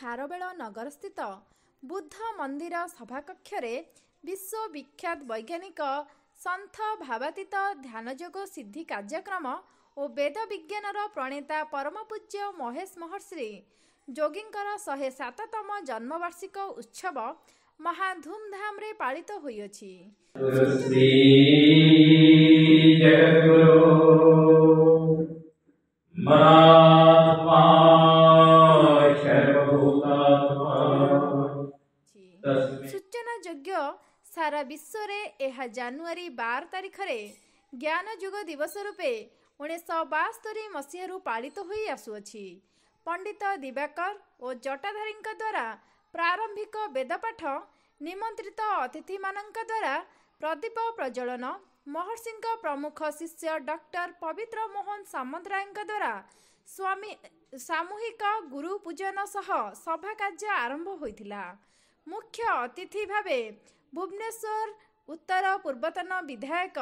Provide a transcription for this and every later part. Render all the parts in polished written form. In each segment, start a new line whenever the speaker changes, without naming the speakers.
खारबेल नगर स्थित बुद्ध मंदिर सभाकक्ष विश्वविख्यात वैज्ञानिक संथ भावातीत ध्यानयोग सिद्धि कार्यक्रम और वेद विज्ञानर प्रणेता परमपूज्य महेश महर्षि जोगींकर 107तम जन्मवार्षिक उत्सव महा धूमधाम रे पालित होइछि। सूचना योग्य सारा विश्व रे एहा जनवरी 12 तारिख रे ज्ञान युग दिवस रूपे 1972 मसीह पालित होई आसुअछि। पंडित दिवाकर और जटाधारी द्वारा प्रारंभिक वेदपाठ निमंत्रित अतिथि मानक द्वारा प्रदीप प्रज्वलन महर्षि प्रमुख शिष्य डॉक्टर पवित्र मोहन सामंतराय द्वारा स्वामी सामूहिक गुरु पूजन सह सभा कार्य आरंभ होइथिला। मुख्य अतिथि भावे भुवनेश्वर उत्तर पूर्वतन विधायक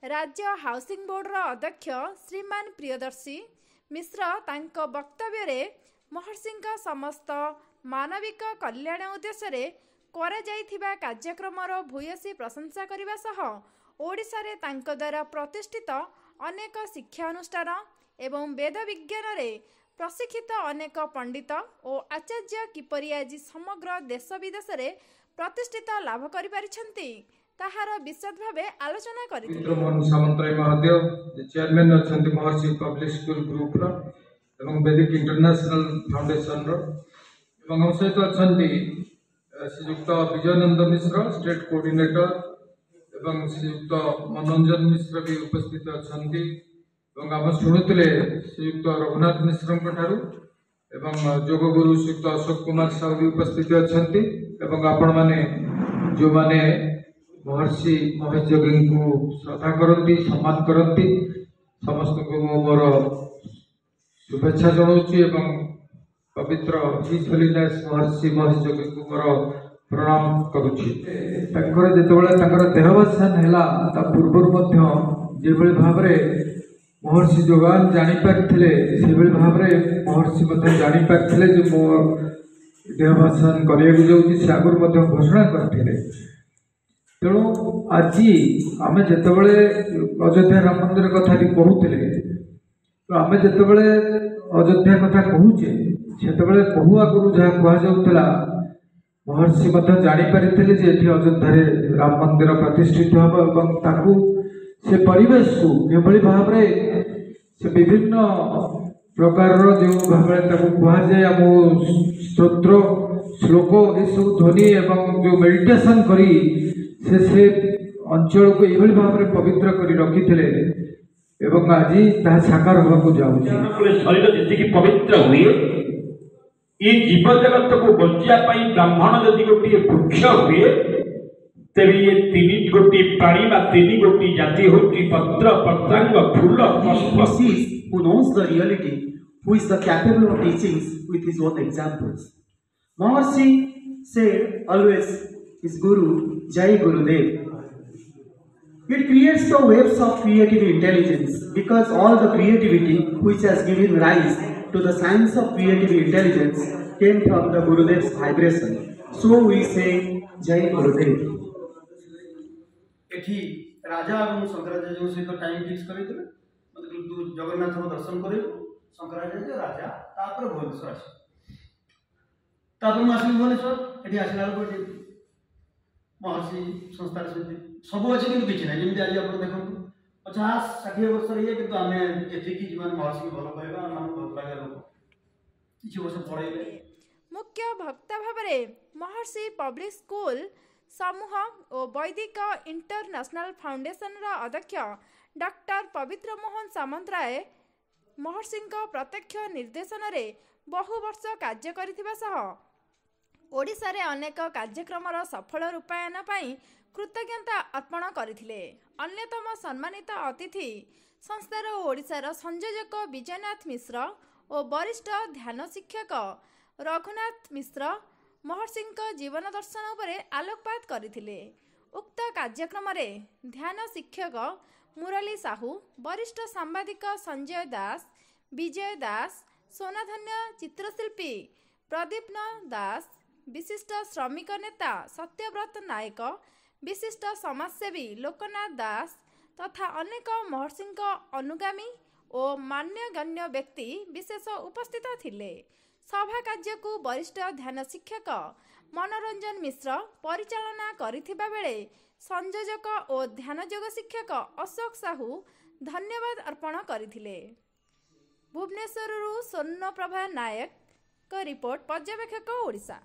राज्य हाउसिंग बोर्डर अध्यक्ष श्रीमान प्रियदर्शी मिश्र तांको वक्तव्य रे महर्षि समस्त मानविक कल्याण उद्देश्य करा जाइथिबा कार्यक्रमर भूयसी प्रशंसा करने सह ओडिशा रे तांको द्वारा प्रतिष्ठित अनेक शिक्षा अनुष्ठान एवं वेद विज्ञान रे प्रशिक्षित अनेक पंडित और आचार्य किपरि आज समग्र देश विदेश रे प्रतिष्ठित लाभ करि पारिछन्ति ताहार विशद भावे आलोचना करिथिले।
मोहन सामंतराय महोदय चेयरमैन अछन्ति महर्षि पब्लिक स्कूल ग्रुप रो एवं वैदिक इंटरनेशनल फाउंडेशन रो एवं हम सहित अछन्ति श्रीयुक्त विजयनंद मिश्र स्टेट कोऑर्डिनेटर एवं श्रीयुक्त मनोरंजन मिश्र भी उपस्थित अछन्ति एवं हम शुणुतिले श्रीयुक्त रघुनाथ मिश्र ठारू एवं जोग गुरु श्रीयुक्त अशोक कुमार साहू भी उपस्थित अछन्ति एवं आपण माने जो माने महर्षि महेश जोगी को श्रद्धा करती सम्मान करती समस्त को मोर शुभेच्छा जनाऊँगी एवं पवित्र हिज होलीनेस महर्षि महेश जोगी को मोर प्रणाम करुछि। जेतबेले देहावसान हैला ता पूर्व जो भाव महर्षि जोगान जानी पारिथिले से भाव महर्षि मध्य जानी पारिथिले जे मो देहावसान करिया जाउछि से आगुर मध्य घोषणा करथिले। तेणु आज आम जितेबले अयोध्या राम मंदिर कथा भी कहते तो आम जितेबले अयोध्या कथा कहूचे से बहु आगुरी जहाँ कहला महर्षि जापारी जे अयोध्या राम मंदिर प्रतिष्ठित हम से परिवेश किभली भाव से विभिन्न प्रकार जो भाव कहुए आम स्तोत्र श्लोक ये सब ध्वनि एवं जो मेडिटेशन करी से अंचल को ये भाव में पवित्र कर रखी एवं आज ता साकार होगा जाऊँगी।
शरीर जी पवित्र हुए ये जीव जगत को बचा ब्राह्मण जदि गोटे वृक्ष हुए तेरे ये तीन गोटी प्राणी बा तीन गोटी जाति होती पत्र पत्रांग फूल पुष्प
who knows the reality, who is the capable of teachings with his own examples. Maharishi said always his Guru, Jai Gurudev. It creates the waves of creative intelligence because all the creativity which has given rise to the science of creative intelligence came from the Gurudev's vibration. So we say Jai Gurudev.
एठी राजा और शंकराचार्य जो सहित time fix करैथिले मतलब तू जगन्नाथ को दर्शन करियो शंकराचार्य राजा तापर भुवनेश्वर आसी तापर मासी भुवनेश्वर एठी आसिला को महर्षि संस्था समिति सब अच्छे कि किसी ना जमी आज आप देखो 50-60 वर्ष रही कि आम एति जीवन महर्षि भल पाइबा भल लगे लोक किसी वर्ष पढ़ाइले।
मुख्य वक्ता भाव महर्षि पब्लिक स्कूल समूह और वैदिक इंटरनेशनल फाउंडेशन अध्यक्ष डॉक्टर पवित्र मोहन सामंतराय महर्षि प्रत्यक्ष निर्देशन रे बहु वर्ष कार्य करिथिबा सह ओडिशा रे अनेक कार्यक्रम सफल रूपायन पाई कृतज्ञता अर्पण करथिले। अन्यतम सम्मानित अतिथि संस्थार ओडिशार संयोजक विजयनाथ मिश्र और वरिष्ठ ध्यान शिक्षक रघुनाथ मिश्र महर्षि जीवन दर्शन उपरे आलोकपात करथिले। उक्त कार्यक्रम रे ध्यान शिक्षक मुरली साहू वरिष्ठ सांबादिक संजय दास विजय दास सोनाधन्य चित्रशिल्पी प्रदीप्न दास, विशिष्ट श्रमिक नेता सत्यव्रत नायक, विशिष्ट समाजसेवी लोकनाथ दास तथा अनेक महर्षि अनुगामी और मान्यगण्य व्यक्ति विशेष उपस्थित थिले। सभा कार्य को वरिष्ठ ध्यान शिक्षक मनोरंजन मिश्र परिचालना करिथिबा बेले संयोजक और ध्यानयोग शिक्षक अशोक साहू धन्यवाद अर्पण करथिले। भुवनेश्वररू स्वर्णप्रभा नायक रिपोर्ट पर्यवेक्षक ओडिशा।